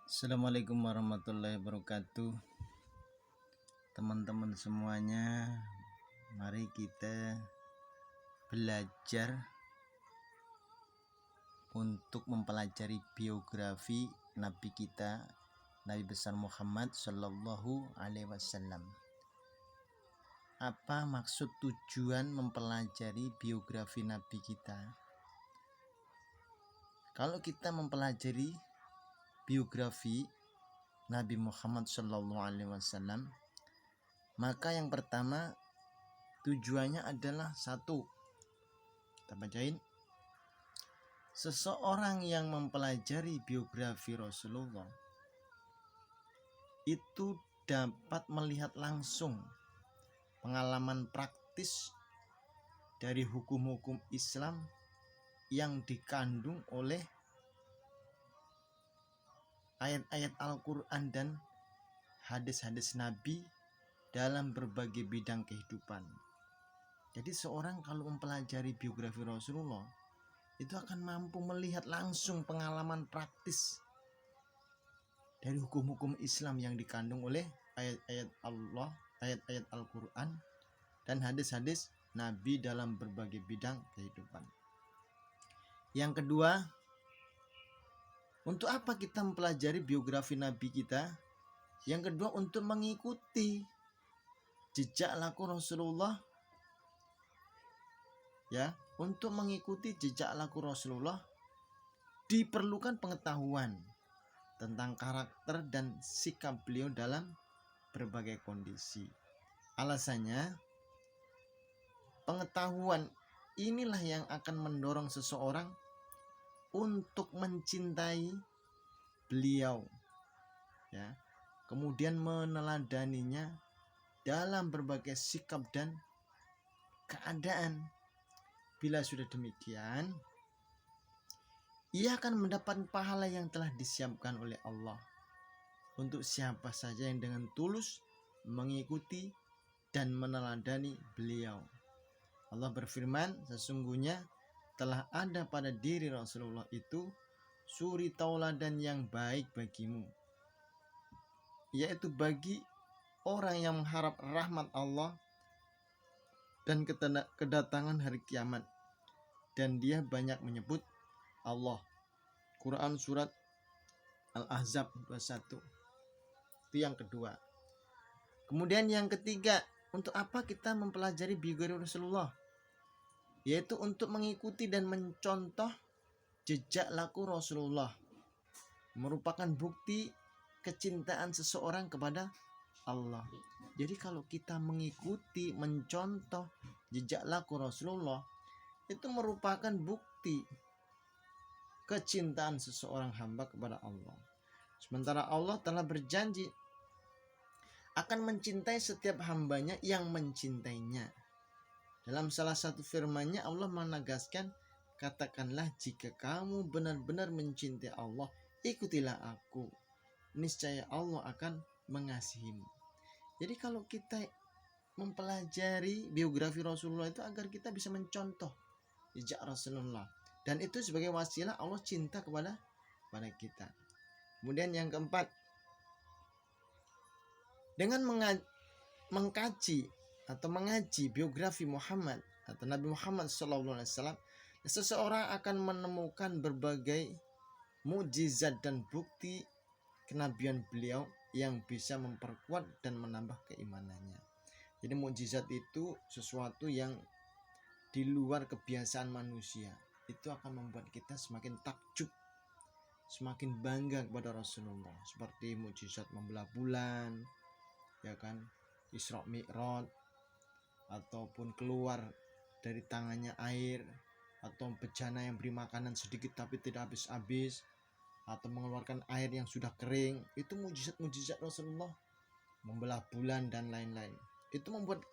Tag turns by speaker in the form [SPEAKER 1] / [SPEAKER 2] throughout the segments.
[SPEAKER 1] Assalamualaikum warahmatullahi wabarakatuh. Teman-teman semuanya, mari kita belajar untuk mempelajari biografi Nabi kita, Nabi besar Muhammad Shallallahu Alaihi Wasallam. Apa maksud tujuan mempelajari biografi Nabi kita? Kalau kita mempelajari biografi Nabi Muhammad Shallallahu Alaihi Wasallam, maka yang pertama tujuannya adalah satu. Kita bacain. Seseorang yang mempelajari biografi Rasulullah itu dapat melihat langsung pengalaman praktis dari hukum-hukum Islam yang dikandung oleh ayat-ayat Al-Quran dan hadis-hadis Nabi dalam berbagai bidang kehidupan. Jadi seorang kalau mempelajari biografi Rasulullah itu akan mampu melihat langsung pengalaman praktis dari hukum-hukum Islam yang dikandung oleh ayat-ayat Allah, ayat-ayat Al-Quran dan hadis-hadis Nabi dalam berbagai bidang kehidupan. Yang kedua, untuk apa kita mempelajari biografi Nabi kita? Yang kedua, untuk mengikuti jejak laku Rasulullah. Ya, untuk mengikuti jejak laku Rasulullah diperlukan pengetahuan tentang karakter dan sikap beliau dalam berbagai kondisi. Alasannya, pengetahuan inilah yang akan mendorong seseorang untuk mencintai beliau, ya, kemudian meneladaninya dalam berbagai sikap dan keadaan. Bila sudah demikian, ia akan mendapat pahala yang telah disiapkan oleh Allah untuk siapa saja yang dengan tulus mengikuti dan meneladani beliau. Allah berfirman, sesungguhnya telah ada pada diri Rasulullah itu suri tauladan yang baik bagimu, yaitu bagi orang yang mengharap rahmat Allah dan kedatangan hari kiamat, dan dia banyak menyebut Allah. Quran surat Al-Ahzab 21. Itu yang kedua. Kemudian yang ketiga, untuk apa kita mempelajari biografi Rasulullah? Yaitu untuk mengikuti dan mencontoh jejak laku Rasulullah, merupakan bukti kecintaan seseorang kepada Allah. Jadi kalau kita mengikuti, mencontoh jejak laku Rasulullah, itu merupakan bukti kecintaan seseorang hamba kepada Allah. Sementara Allah telah berjanji akan mencintai setiap hambanya yang mencintainya. Dalam salah satu firman-Nya Allah menegaskan, katakanlah jika kamu benar-benar mencintai Allah, ikutilah aku. Niscaya Allah akan mengasihimu. Jadi kalau kita mempelajari biografi Rasulullah itu agar kita bisa mencontoh jejak Rasulullah. Dan itu sebagai wasilah Allah cinta kepada kita. Kemudian yang keempat, dengan mengkaji atau mengaji biografi Muhammad atau Nabi Muhammad SAW, seseorang akan menemukan berbagai mukjizat dan bukti kenabian beliau yang bisa memperkuat dan menambah keimanannya. Jadi mukjizat itu sesuatu yang di luar kebiasaan manusia. Itu akan membuat kita semakin takjub, semakin bangga kepada Rasulullah. Seperti mukjizat membelah bulan, ya kan, Isra Mi'raj, ataupun keluar dari tangannya air, atau bejana yang beri makanan sedikit tapi tidak habis-habis, atau mengeluarkan air yang sudah kering. Itu mukjizat-mukjizat Rasulullah, membelah bulan dan lain-lain. Itu membuat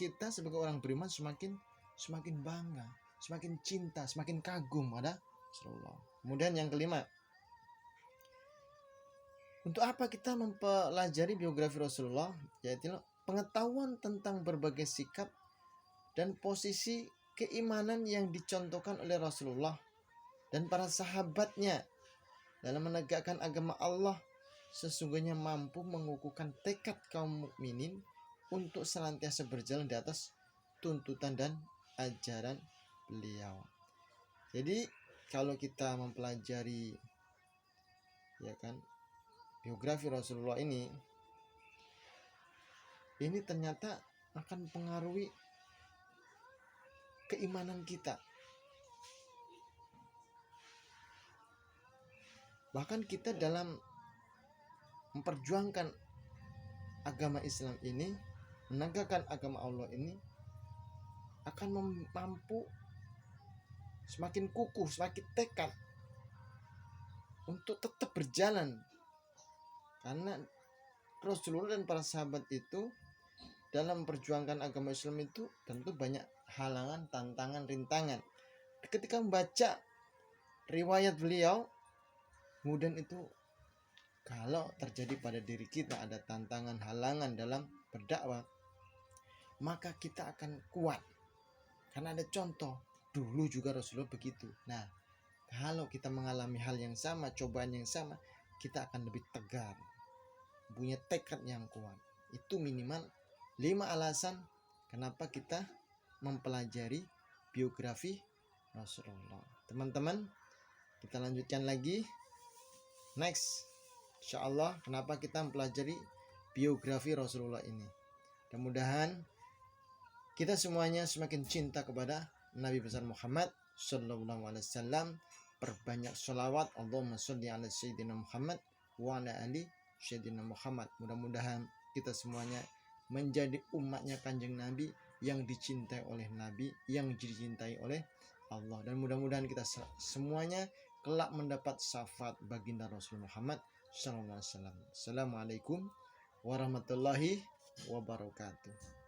[SPEAKER 1] kita sebagai orang beriman semakin bangga, semakin cinta, semakin kagum pada Rasulullah. Kemudian yang kelima, untuk apa kita mempelajari biografi Rasulullah? Yaitu pengetahuan tentang berbagai sikap dan posisi keimanan yang dicontohkan oleh Rasulullah dan para sahabatnya dalam menegakkan agama Allah sesungguhnya mampu mengukuhkan tekad kaum mukminin untuk senantiasa berjalan di atas tuntutan dan ajaran beliau. Jadi kalau kita mempelajari ya kan biografi Rasulullah ini ternyata akan mempengaruhi keimanan kita. Bahkan kita dalam memperjuangkan agama Islam ini, menegakkan agama Allah ini akan mampu semakin kukuh, semakin tekad untuk tetap berjalan. Karena Rasulullah dan para sahabat itu dalam memperjuangkan agama Islam itu tentu banyak halangan, tantangan, rintangan. Ketika membaca riwayat beliau, kemudian itu kalau terjadi pada diri kita ada tantangan, halangan dalam berdakwah, maka kita akan kuat. Karena ada contoh, dulu juga Rasulullah begitu. Nah, kalau kita mengalami hal yang sama, cobaan yang sama, kita akan lebih tegar, punya tekad yang kuat. Itu minimal 5 alasan kenapa kita mempelajari biografi Rasulullah. Teman-teman, kita lanjutkan lagi next, insyaallah, kenapa kita mempelajari biografi Rasulullah ini. Mudah-mudahan kita semuanya semakin cinta kepada Nabi besar Muhammad sallallahu alaihi wasallam. Perbanyak sholawat, Allahumma sholli ala sayyidina Muhammad wa ala ali sayyidina Muhammad. Mudah-mudahan kita semuanya menjadi umatnya Kanjeng Nabi yang dicintai oleh Nabi, yang dicintai oleh Allah. Dan mudah-mudahan kita semuanya kelak mendapat syafaat baginda Rasul Muhammad sallallahu alaihi wasallam. Assalamualaikum warahmatullahi wabarakatuh.